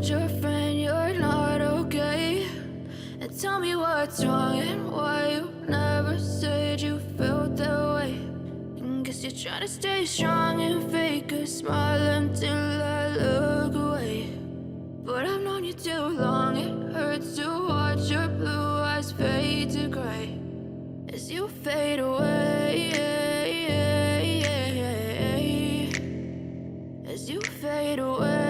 told your friend you're not okay? And tell me what's wrong and why you never said you felt that way. And guess you're trying to stay strong and fake a smile until I look away. But I've known you too long, it hurts to watch your blue eyes fade to gray as you fade away, as you fade away.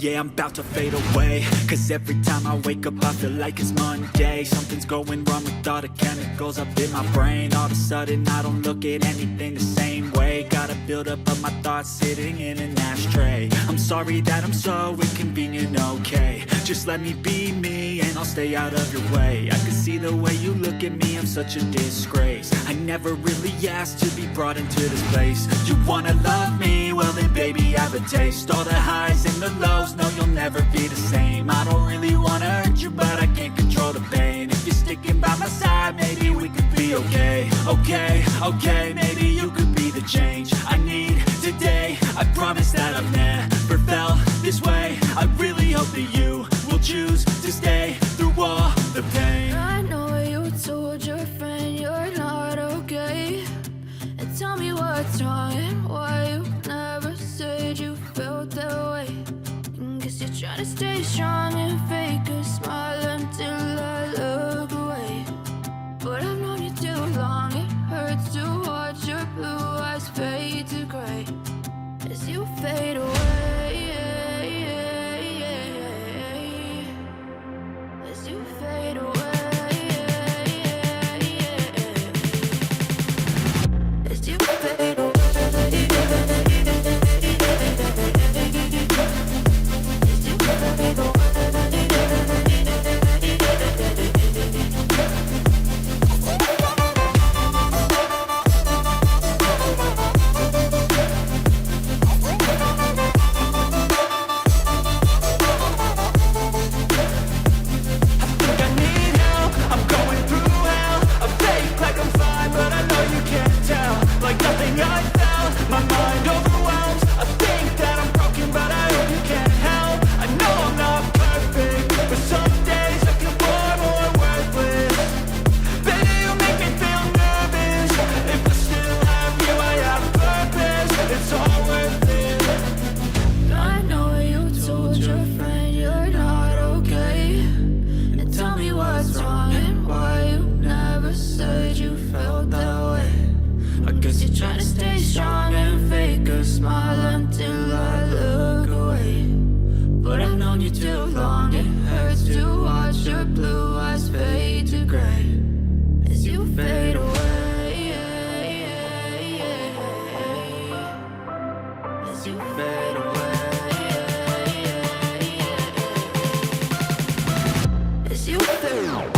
Yeah, I'm about to fade away, 'cause every time I wake up I feel like it's Monday. Something's going wrong with all the chemicals up in my brain. All of a sudden I don't look at anything the same way. Got a buildup of my thoughts sitting in an ashtray. I'm sorry that I'm so inconvenient, okay? Just let me be me and I'll stay out of your way. I can see the way you look at me, I'm such a disgrace. I never really asked to be brought into this place. You wanna love me? Well then baby, have a taste. All the highs and the lows, no, you'll never be the same. I don't really wanna hurt you, but I can't control the pain. If you're sticking by my side, maybe we could be okay. Okay, maybe you could be the change I need today. I promise that I've never felt this way. I really hope that you will choose to stay through all the pain. I know you told your friend you're not okay. And tell me what's wrong and why you never said you felt that way. Guess you're trying to stay strong and fake a smile until I look away. But I've known you too long, it hurts to watch your blue eyes fade to gray as you fade away, as you fade away, as you fade away. As you fade away.